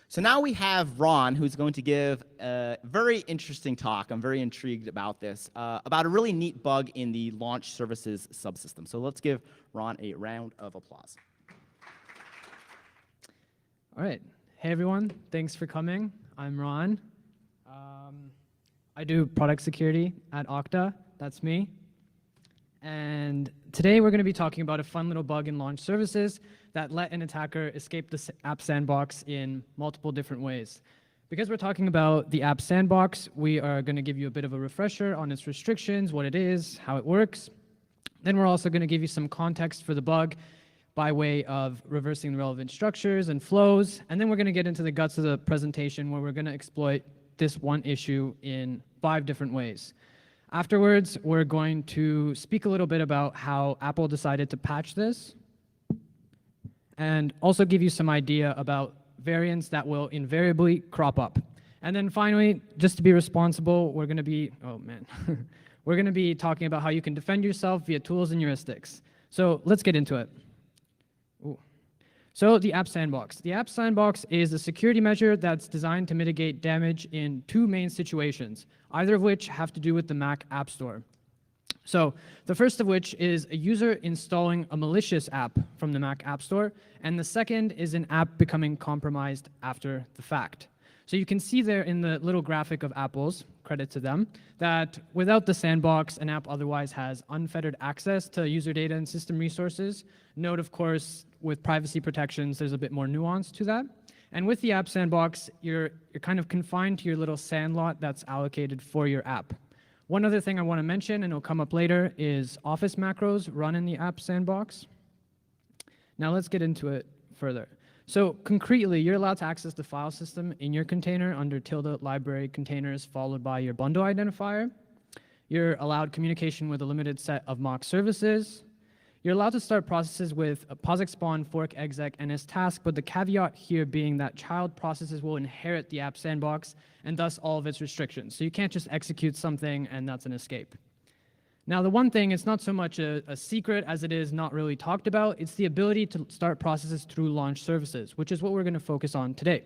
So now we have Ron, who's going to give a very interesting talk. I'm very intrigued about this, about a really neat bug in the LaunchServices subsystem. So let's give Ron a round of applause. All right. Hey, everyone. Thanks for coming. I'm Ron. I do product security at Okta. That's me. And today we're going to be talking about a fun little bug in LaunchServices that let an attacker escape the app sandbox in multiple different ways. Because we're talking about the app sandbox, we are going to give you a bit of a refresher on its restrictions, what it is, how it works. Then we're also going to give you some context for the bug by way of reversing the relevant structures and flows. And then we're going to get into the guts of the presentation where we're going to exploit this one issue in 5 different ways. Afterwards, we're going to speak a little bit about how Apple decided to patch this, and also give you some idea about variants that will invariably crop up. And then finally, just to be responsible, we're going to be, we're going to be talking about how you can defend yourself via tools and heuristics. So let's get into it. So the App Sandbox. The App Sandbox is a security measure that's designed to mitigate damage in 2 main situations, either of which have to do with the Mac App Store. So the first of which is a user installing a malicious app from the Mac App Store, and the second is an app becoming compromised after the fact. So you can see there in the little graphic of Apple's, credit to them, that without the sandbox, an app otherwise has unfettered access to user data and system resources. Note, of course, with privacy protections, there's a bit more nuance to that. And with the app sandbox, you're kind of confined to your little sandlot that's allocated for your app. One other thing I want to mention, and it'll come up later, is Office macros run in the app sandbox. Now let's get into it further. So concretely, you're allowed to access the file system in your container under tilde library containers followed by your bundle identifier. You're allowed communication with a limited set of mock services. You're allowed to start processes with a POSIX spawn, fork, exec, nstask, but the caveat here being that child processes will inherit the app sandbox and thus all of its restrictions. So you can't just execute something and that's an escape. Now, the one thing, it's not so much a secret as it is not really talked about. It's the ability to start processes through LaunchServices, which is what we're going to focus on today.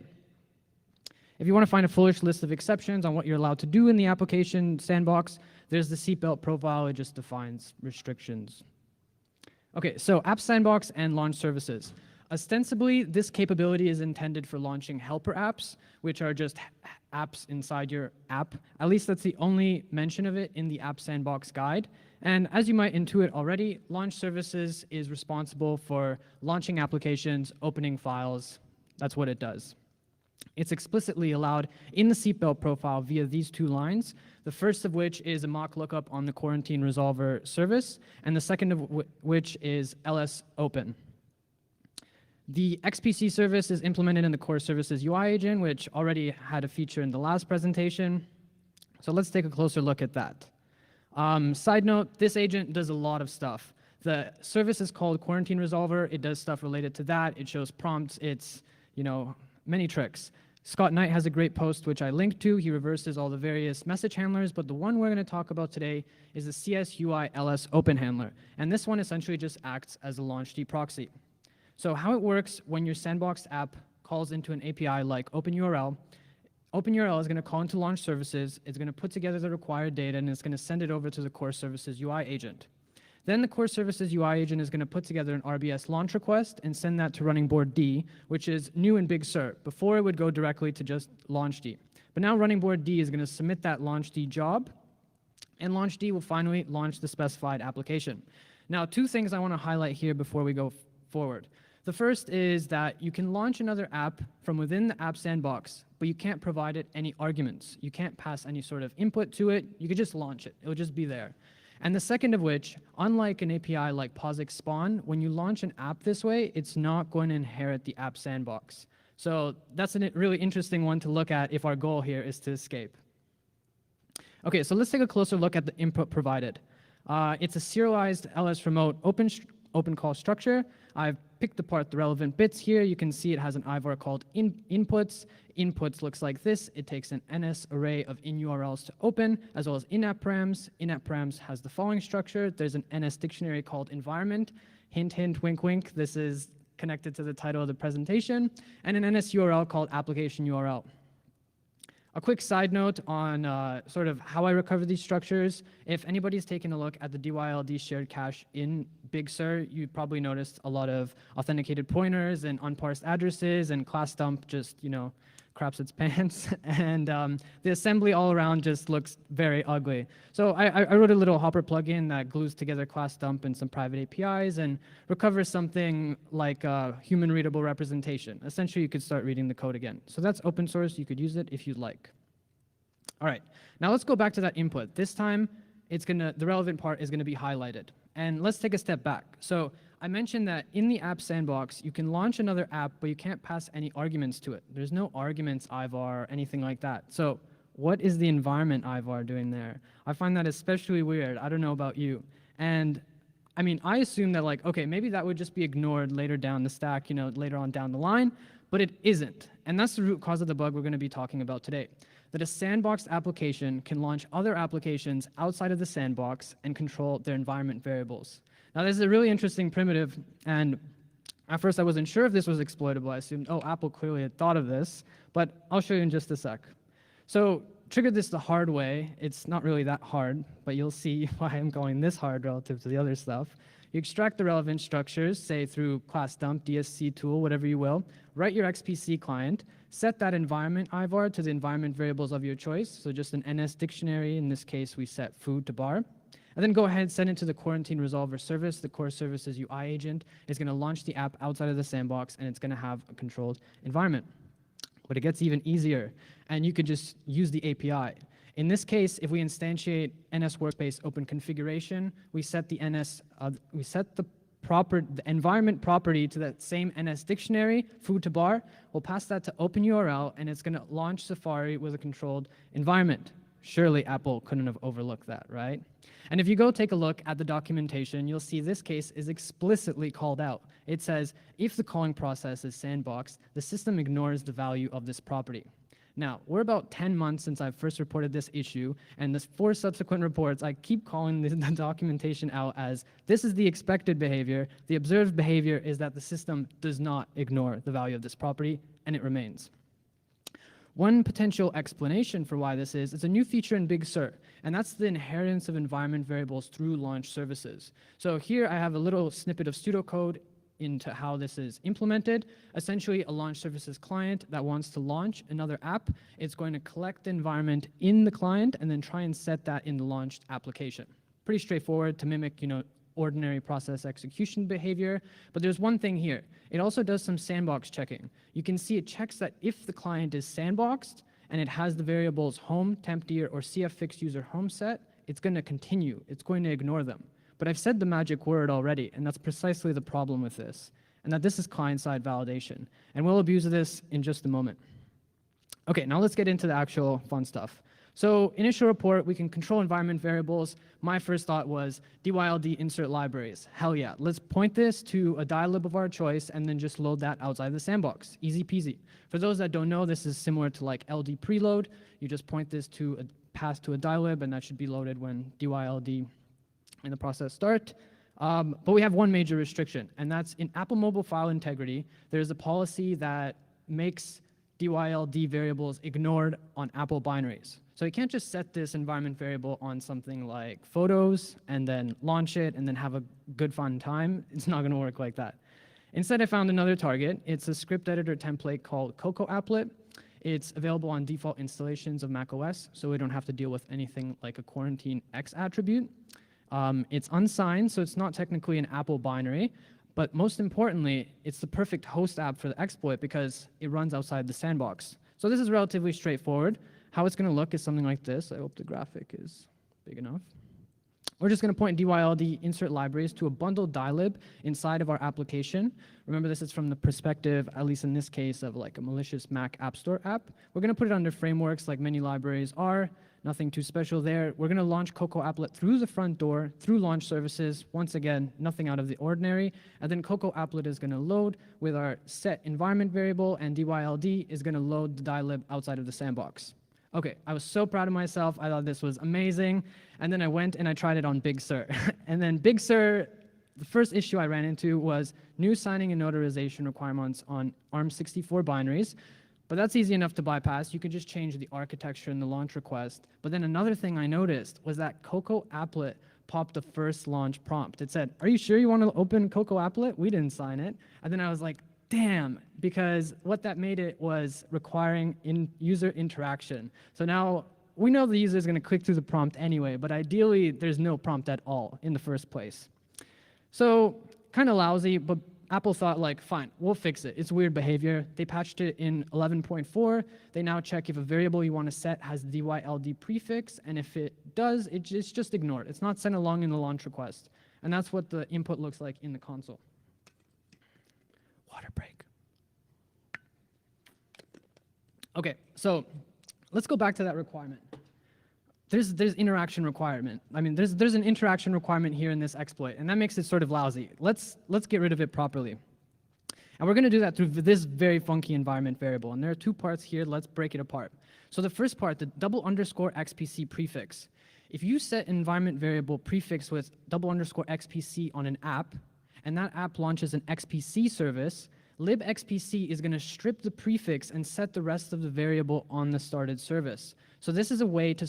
If you want to find a fuller list of exceptions on what you're allowed to do in the application sandbox, there's the seatbelt profile. It just defines restrictions. Okay, so App Sandbox and LaunchServices. Ostensibly, this capability is intended for launching helper apps, which are just apps inside your app. At least that's the only mention of it in the App Sandbox guide. And as you might intuit already, LaunchServices is responsible for launching applications, opening files. That's what it does. It's explicitly allowed in the seatbelt profile via these 2 lines, the first of which is a mock lookup on the quarantine resolver service, and the second of which is ls open. The XPC service is implemented in the core services UI agent, which already had a feature in the last presentation. So let's take a closer look at that. Side note, this agent does a lot of stuff. The service is called Quarantine Resolver. It does stuff related to that. It shows prompts. It's, many tricks. Scott Knight has a great post, which I linked to. He reverses all the various message handlers, but the one we're going to talk about today is the CS UI ls open handler. And this one essentially just acts as a LaunchD proxy. So how it works when your sandboxed app calls into an API like OpenURL, OpenURL is going to call into LaunchServices, it's going to put together the required data, and it's going to send it over to the core services UI agent. Then the core services UI agent is going to put together an RBS launch request and send that to running board D, which is new in Big Sur. Before it would go directly to just LaunchD. But now running board D is going to submit that LaunchD job, and LaunchD will finally launch the specified application. Now, 2 things I want to highlight here before we go forward. The first is that you can launch another app from within the app sandbox, but you can't provide it any arguments. You can't pass any sort of input to it. You could just launch it. It'll just be there. And the second of which, unlike an API like POSIX spawn, when you launch an app this way, it's not going to inherit the app sandbox. So that's a really interesting one to look at if our goal here is to escape. Okay, so let's take a closer look at the input provided. It's a serialized ls remote open call structure. I've picked apart the relevant bits here. You can see it has an IVAR called inputs. Inputs looks like this. It takes an NS array of in URLs to open, as well as in-app params. In-app params has the following structure. There's an NS dictionary called environment. Hint, hint, wink, wink. This is connected to the title of the presentation, and an NS URL called application URL. A quick side note on sort of how I recover these structures. If anybody's taken a look at the DYLD shared cache in Big Sur, you probably noticed a lot of authenticated pointers and unparsed addresses, and class dump just, craps its pants. And the assembly all around just looks very ugly. So I wrote a little Hopper plugin that glues together class dump and some private APIs and recovers something like a human readable representation. Essentially, you could start reading the code again. So that's open source. You could use it if you'd like. All right, now let's go back to that input. This time, the relevant part is gonna be highlighted. And let's take a step back. So I mentioned that in the app sandbox, you can launch another app, but you can't pass any arguments to it. There's no arguments IVAR, anything like that. So what is the environment IVAR doing there? I find that especially weird. I don't know about you. And I mean, I assume that okay, maybe that would just be ignored later down the stack, later on down the line, but it isn't. And that's the root cause of the bug we're gonna be talking about today. That a sandboxed application can launch other applications outside of the sandbox and control their environment variables. Now, this is a really interesting primitive, and at first I wasn't sure if this was exploitable. I assumed, oh, Apple clearly had thought of this, but I'll show you in just a sec. So, triggered this the hard way. It's not really that hard, but you'll see why I'm going this hard relative to the other stuff. You extract the relevant structures, say through class dump, DSC tool, whatever you will, write your XPC client, set that environment IVAR to the environment variables of your choice, so just an NS dictionary. In this case, we set food to bar. And then go ahead and send it to the quarantine resolver service. The core services UI agent is going to launch the app outside of the sandbox, and it's going to have a controlled environment. But it gets even easier, and you could just use the API. In this case, if we instantiate NS workspace open configuration, we set the environment property to that same NS dictionary, food to bar. We'll pass that to open URL, and it's going to launch Safari with a controlled environment. Surely Apple couldn't have overlooked that, right? And if you go take a look at the documentation, you'll see this case is explicitly called out. It says, if the calling process is sandboxed, the system ignores the value of this property. Now, we're about 10 months since I first reported this issue, and the 4 subsequent reports, I keep calling the documentation out as, this is the expected behavior. The observed behavior is that the system does not ignore the value of this property, and it remains. One potential explanation for why this is, it's a new feature in Big Sur, and that's the inheritance of environment variables through LaunchServices. So here I have a little snippet of pseudocode into how this is implemented. Essentially, a LaunchServices client that wants to launch another app, it's going to collect the environment in the client and then try and set that in the launched application. Pretty straightforward to mimic, ordinary process execution behavior, but there's one thing here. It also does some sandbox checking. You can see it checks that if the client is sandboxed and it has the variables home, tempdir, or cffix user home set, it's going to continue. It's going to ignore them. But I've said the magic word already, and that's precisely the problem with this, and that this is client-side validation. And we'll abuse this in just a moment. Okay, now let's get into the actual fun stuff. So initial report, we can control environment variables. My first thought was DYLD insert libraries. Hell yeah, let's point this to a dilib of our choice and then just load that outside the sandbox. Easy peasy. For those that don't know, this is similar to like LD preload. You just point this to a path to a dilib, and that should be loaded when DYLD in the process start. But we have one major restriction, and that's in Apple Mobile File Integrity, there's a policy that makes DYLD variables ignored on Apple binaries. So you can't just set this environment variable on something like photos and then launch it and then have a good fun time. It's not going to work like that. Instead, I found another target. It's a script editor template called Cocoa Applet. It's available on default installations of macOS, so we don't have to deal with anything like a quarantine X attribute. It's unsigned, so it's not technically an Apple binary, but most importantly, it's the perfect host app for the exploit because it runs outside the sandbox. So this is relatively straightforward. How it's going to look is something like this. I hope the graphic is big enough. We're just going to point DYLD insert libraries to a bundled dilib inside of our application. Remember, this is from the perspective, at least in this case, of like a malicious Mac App Store app. We're going to put it under frameworks like many libraries are. Nothing too special there. We're going to launch Cocoa Applet through the front door, through LaunchServices. Once again, nothing out of the ordinary. And then Cocoa Applet is going to load with our set environment variable, and DYLD is going to load the dilib outside of the sandbox. Okay, I was so proud of myself. I thought this was amazing. And then I went and I tried it on Big Sur. And then Big Sur, the first issue I ran into was new signing and notarization requirements on ARM64 binaries. But that's easy enough to bypass. You can just change the architecture in the launch request. But then another thing I noticed was that Cocoa Applet popped the first launch prompt. It said, "Are you sure you want to open Cocoa Applet? We didn't sign it." And then I was like, damn, because what that made it was requiring user interaction. So now we know the user is going to click through the prompt anyway, but ideally there's no prompt at all in the first place. So kind of lousy, but Apple thought, like, fine, we'll fix it. It's weird behavior. They patched it in 11.4. They now check if a variable you want to set has DYLD prefix, and if it does, it's just ignored. It's not sent along in the launch request. And that's what the input looks like in the console. Water break. Okay, so let's go back to that requirement. There's interaction requirement. I mean, there's an interaction requirement here in this exploit, and that makes it sort of lousy. Let's get rid of it properly. And we're going to do that through this very funky environment variable. And there are two parts here. Let's break it apart. So the first part, the _XPC prefix. If you set an environment variable prefix with _XPC on an app, and that app launches an XPC service, libxpc is going to strip the prefix and set the rest of the variable on the started service. So this is a way to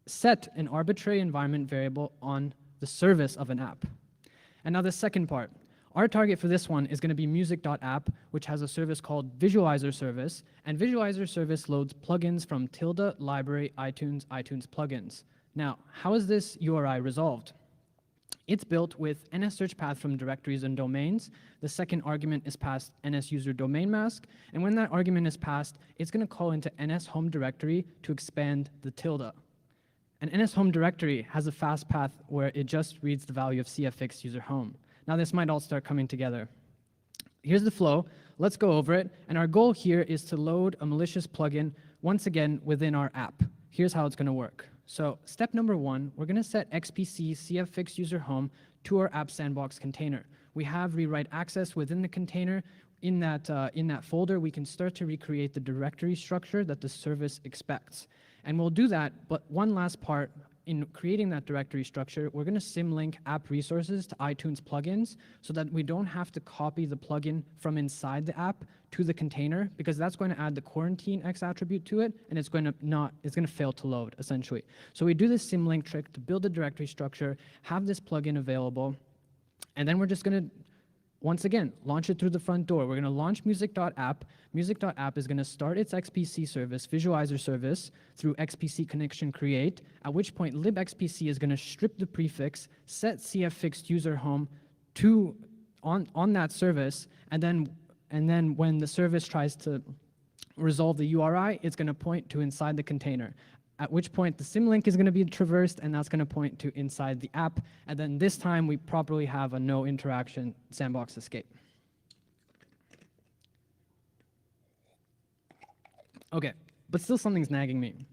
set an arbitrary environment variable on the service of an app. And now the second part. Our target for this one is going to be music.app, which has a service called Visualizer Service, and Visualizer Service loads plugins from tilde, library, iTunes plugins. Now, how is this URI resolved? It's built with NS search path from directories and domains. The second argument is passed NS user domain mask. And when that argument is passed, it's going to call into NS home directory to expand the tilde. And NS home directory has a fast path where it just reads the value of cfx user home. Now this might all start coming together. Here's the flow. Let's go over it. And our goal here is to load a malicious plugin once again within our app. Here's how it's going to work. So step number one, we're going to set XPC cfx user home to our app sandbox container. We have rewrite access within the container. In that folder, we can start to recreate the directory structure that the service expects. And we'll do that, but one last part. In creating that directory structure, we're going to symlink app resources to iTunes plugins so that we don't have to copy the plugin from inside the app to the container, because that's going to add the quarantine X attribute to it, and it's going to fail to load, essentially. So we do this symlink trick to build a directory structure, have this plugin available, and then we're just going to, once again, launch it through the front door. We're going to launch music.app. Music.app is going to start its XPC service, Visualizer Service, through XPC connection create, at which point libxpc is going to strip the prefix, set cfixed user home on that service, and then when the service tries to resolve the URI, it's going to point to inside the container. At which point the symlink is going to be traversed, and that's going to point to inside the app. And then this time we properly have a no interaction sandbox escape. Okay, but still something's nagging me.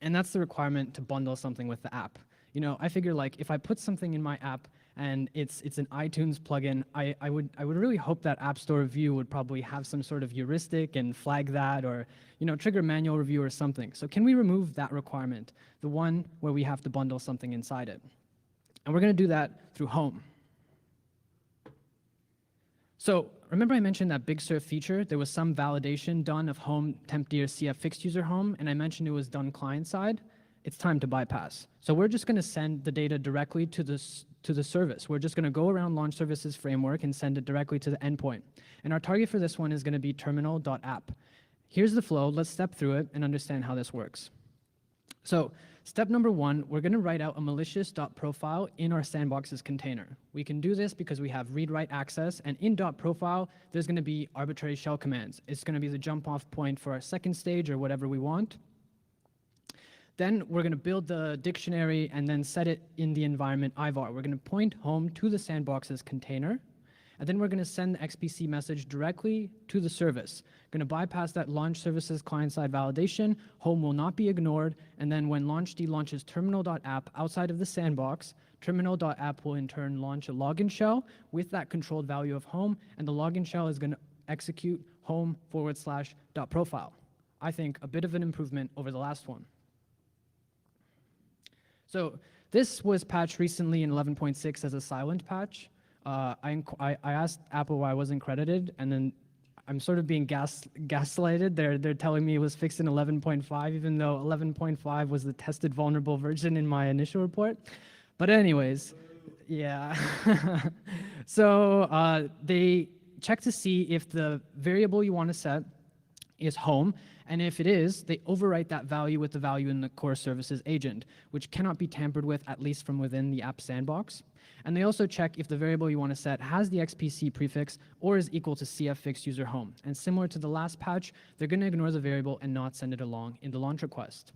And that's the requirement to bundle something with the app. You know, I figure, like, if I put something in my app and it's an iTunes plugin, I would really hope that App Store review would probably have some sort of heuristic and flag that, or, you know, trigger manual review or something. So can we remove that requirement, the one where we have to bundle something inside it? And we're going to do that through home. So remember I mentioned that Big Sur feature? There was some validation done of home tempdir cfixed user home, and I mentioned it was done client side. It's time to bypass. So we're just going to send the data directly to the service. We're just going to go around LaunchServices framework and send it directly to the endpoint. And our target for this one is going to be terminal.app. Here's the flow. Let's step through it and understand how this works. So step number one, we're going to write out a malicious.profile in our sandboxes container. We can do this because we have read-write access, and in .profile, there's going to be arbitrary shell commands. It's going to be the jump-off point for our second stage or whatever we want. Then we're going to build the dictionary and then set it in the environment IVAR. We're going to point home to the sandboxes container, and then we're going to send the XPC message directly to the service. Going to bypass that LaunchServices client-side validation. Home will not be ignored, and then when LaunchD launches terminal.app outside of the sandbox, terminal.app will in turn launch a login shell with that controlled value of home, and the login shell is going to execute home/.profile. I think a bit of an improvement over the last one. So This was patched recently in 11.6 as a silent patch. I asked Apple why I wasn't credited, and then I'm sort of being gaslighted. They're telling me it was fixed in 11.5, even though 11.5 was the tested vulnerable version in my initial report. But anyways, yeah. So they check to see if the variable you want to set is home, and if it is, they overwrite that value with the value in the core services agent, which cannot be tampered with, at least from within the app sandbox. And they also check if the variable you want to set has the XPC prefix or is equal to CF-fixed user home. And similar to the last patch, they're going to ignore the variable and not send it along in the launch request.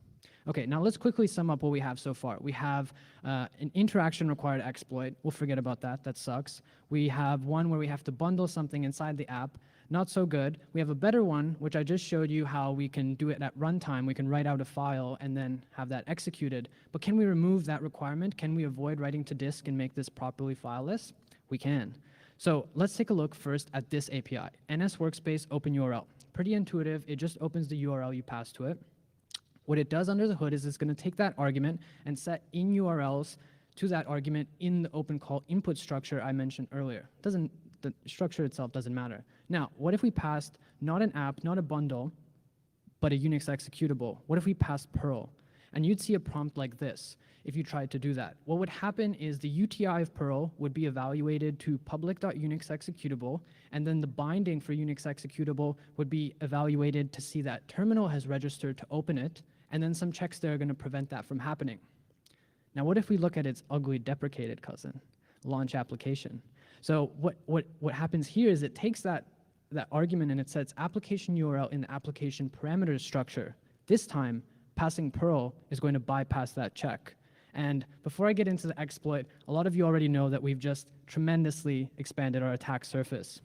Okay, now let's quickly sum up what we have so far. We have an interaction required exploit. We'll forget about that. That sucks. We have one where we have to bundle something inside the app. Not so good. We have a better one, which I just showed you how we can do it at runtime. We can write out a file and then have that executed. But can we remove that requirement? Can we avoid writing to disk and make this properly fileless? We can. So let's take a look first at this API, NS Workspace Open URL. Pretty intuitive. It just opens the URL you pass to it. What it does under the hood is it's going to take that argument and set in URLs to that argument in the open call input structure I mentioned earlier. The structure itself doesn't matter. Now, what if we passed not an app, not a bundle, but a Unix executable? What if we passed Perl? And you'd see a prompt like this if you tried to do that. What would happen is the UTI of Perl would be evaluated to public.unix executable, and then the binding for Unix executable would be evaluated to see that terminal has registered to open it, and then some checks there are going to prevent that from happening. Now, what if we look at its ugly deprecated cousin, launch application? So what happens here is it takes that argument and it sets application URL in the application parameters structure. This time, passing Perl is going to bypass that check. And before I get into the exploit, a lot of you already know that we've just tremendously expanded our attack surface.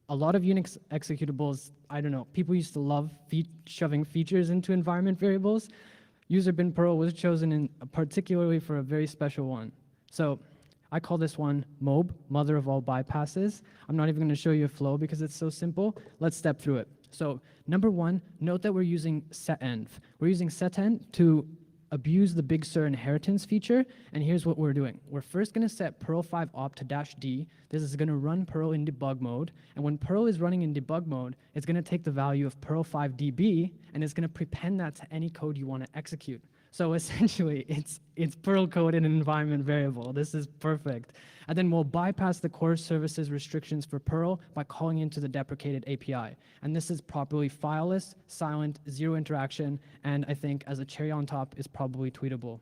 A lot of Unix executables, I don't know, people used to love shoving features into environment variables. User bin Perl was chosen particularly for a very special one. So I call this one MOB, mother of all bypasses. I'm not even going to show you a flow because it's so simple. Let's step through it. So number one, note that we're using setenv. We're using setenv to abuse the Big Sur inheritance feature, and here's what we're doing. We're first going to set Perl 5 op to -d. This is going to run Perl in debug mode, and when Perl is running in debug mode, it's going to take the value of Perl 5 db, and it's going to prepend that to any code you want to execute. So essentially, it's Perl code in an environment variable. This is perfect. And then we'll bypass the core services restrictions for Perl by calling into the deprecated API. And this is properly fileless, silent, zero interaction, and I think as a cherry on top is probably tweetable.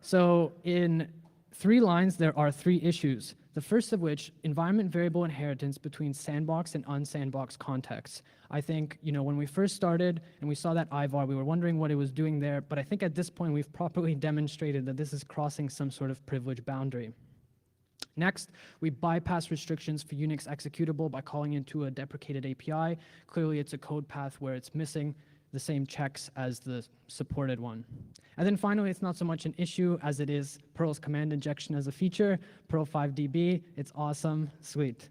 So in 3 lines, there are 3 issues. The first of which, environment variable inheritance between sandbox and unsandbox contexts. I think, when we first started and we saw that IVAR, we were wondering what it was doing there, but I think at this point we've properly demonstrated that this is crossing some sort of privilege boundary. Next, we bypass restrictions for Unix executable by calling into a deprecated API. Clearly, it's a code path where it's missing the same checks as the supported one. And then finally, it's not so much an issue as it is Perl's command injection as a feature, Perl 5 db, it's awesome, sweet.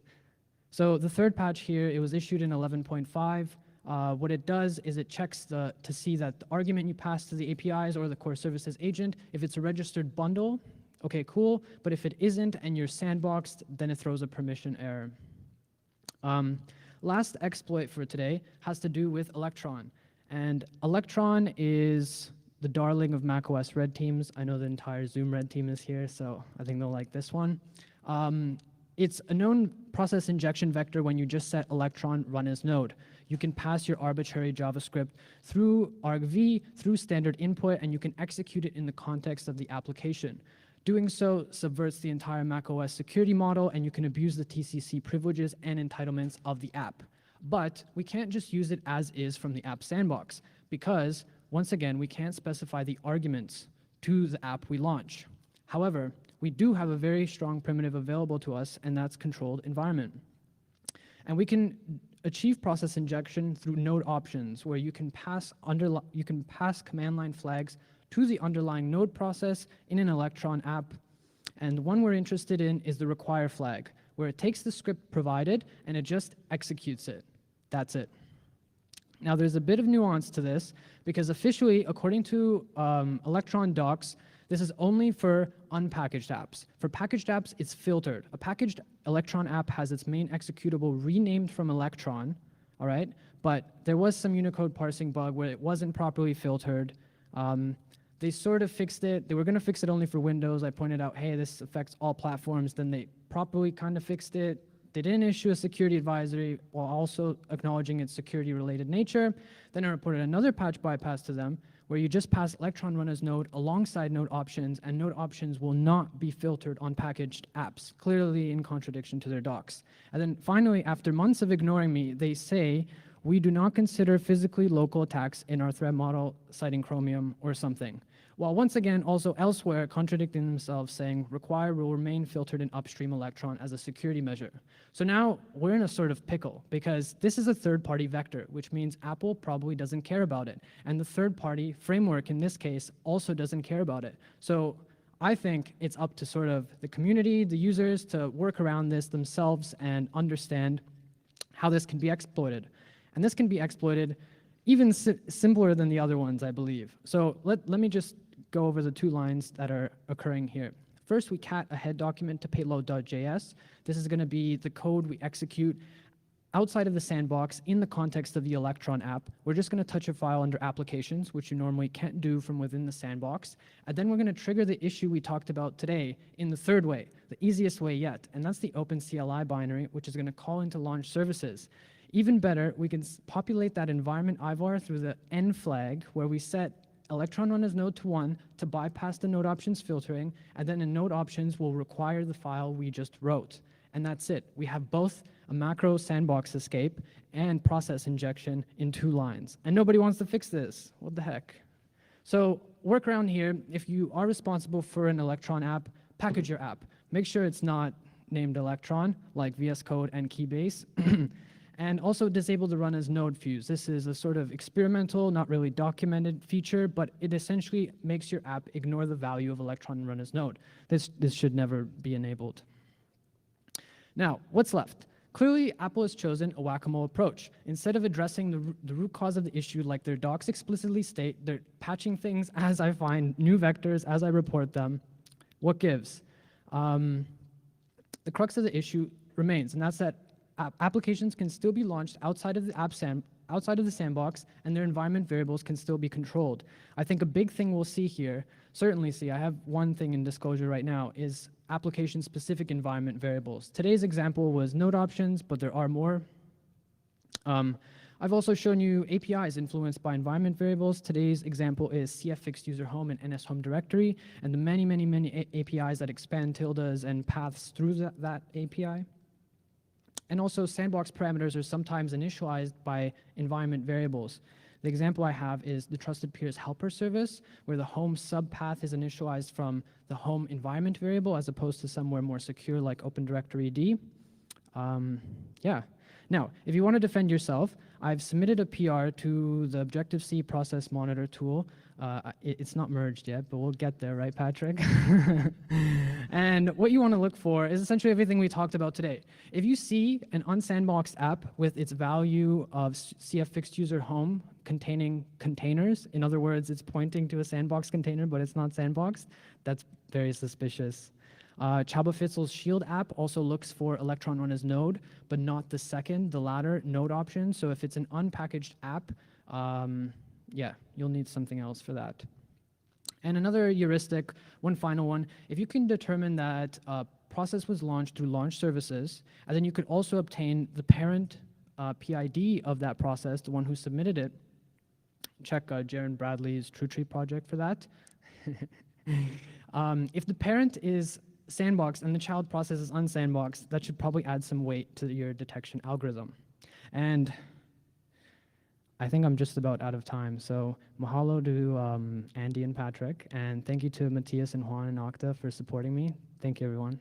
So the third patch here, it was issued in 11.5. What it does is it checks to see that the argument you pass to the APIs or the core services agent, if it's a registered bundle, okay, cool, but if it isn't and you're sandboxed, then it throws a permission error. Last exploit for today has to do with Electron. And Electron is the darling of macOS red teams. I know the entire Zoom red team is here, so I think they'll like this one. It's a known process injection vector when you just set Electron run as node. You can pass your arbitrary JavaScript through argv, through standard input, and you can execute it in the context of the application. Doing so subverts the entire macOS security model, and you can abuse the TCC privileges and entitlements of the app. But we can't just use it as is from the app sandbox because, once again, we can't specify the arguments to the app we launch. However, we do have a very strong primitive available to us, and that's controlled environment. And we can achieve process injection through node options, where you can pass command line flags to the underlying node process in an Electron app. And the one we're interested in is the require flag, where it takes the script provided and it just executes it. That's it. Now, there's a bit of nuance to this because officially, according to Electron docs, this is only for unpackaged apps. For packaged apps, it's filtered. A packaged Electron app has its main executable renamed from Electron, all right? But there was some Unicode parsing bug where it wasn't properly filtered. They sort of fixed it. They were going to fix it only for Windows. I pointed out, hey, this affects all platforms. Then they properly kind of fixed it. They didn't issue a security advisory while also acknowledging its security-related nature. Then I reported another patch bypass to them where you just pass Electron run as node alongside node options, and node options will not be filtered on packaged apps, clearly in contradiction to their docs. And then finally, after months of ignoring me, they say, we do not consider physically local attacks in our threat model, citing Chromium or something. While once again, also elsewhere, contradicting themselves, saying require will remain filtered in upstream Electron as a security measure. So now we're in a sort of pickle because this is a third-party vector, which means Apple probably doesn't care about it. And the third-party framework in this case also doesn't care about it. So I think it's up to sort of the community, the users, to work around this themselves and understand how this can be exploited. And this can be exploited even simpler than the other ones, I believe. So let me just go over the two lines that are occurring here. First, we cat a head document to payload.js. This is going to be the code we execute outside of the sandbox in the context of the Electron app. We're just going to touch a file under applications, which you normally can't do from within the sandbox. And then we're going to trigger the issue we talked about today in the third way, the easiest way yet. And that's the OpenCLI binary, which is going to call into LaunchServices. Even better, we can populate that environment IVAR through the N flag, where we set Electron run as node to 1 to bypass the node options filtering, and then in node options will require the file we just wrote. And that's it. We have both a macro sandbox escape and process injection in 2 lines. And nobody wants to fix this. What the heck? So workaround here, if you are responsible for an Electron app, package your app. Make sure it's not named Electron, like VS Code and Keybase. And also disable the run as node fuse. This is a sort of experimental, not really documented feature, but it essentially makes your app ignore the value of Electron run as node. This should never be enabled. Now, what's left? Clearly, Apple has chosen a whack-a-mole approach. Instead of addressing the root cause of the issue like their docs explicitly state, they're patching things as I find new vectors, as I report them. What gives? The crux of the issue remains, and that's that applications can still be launched outside of the sandbox, and their environment variables can still be controlled. I think a big thing we'll see here, certainly see, I have one thing in disclosure right now, is application-specific environment variables. Today's example was node options, but there are more. I've also shown you APIs influenced by environment variables. Today's example is CF fixed user home and NS home directory, and the many APIs that expand tildes and paths through that API. And also, sandbox parameters are sometimes initialized by environment variables. The example I have is the Trusted Peers helper service, where the home subpath is initialized from the home environment variable as opposed to somewhere more secure like Open Directory D. Yeah. Now, if you want to defend yourself, I've submitted a PR to the Objective-C process monitor tool. It's not merged yet, but we'll get there, right, Patrick? And what you want to look for is essentially everything we talked about today. If you see an unsandboxed app with its value of CF fixed user home containing containers, in other words, it's pointing to a sandbox container, but it's not sandboxed, that's very suspicious. Chaba Fitzel's Shield app also looks for Electron run as node, but not the second, the latter, node option. So if it's an unpackaged app, yeah, you'll need something else for that. And another heuristic, one final one, if you can determine that a process was launched through LaunchServices, and then you could also obtain the parent PID of that process, the one who submitted it, check Jaron Bradley's TrueTree project for that. If the parent is sandboxed and the child process is unsandboxed, that should probably add some weight to your detection algorithm. And I think I'm just about out of time, so mahalo to Andy and Patrick, and thank you to Matthias and Juan and Okta for supporting me. Thank you, everyone.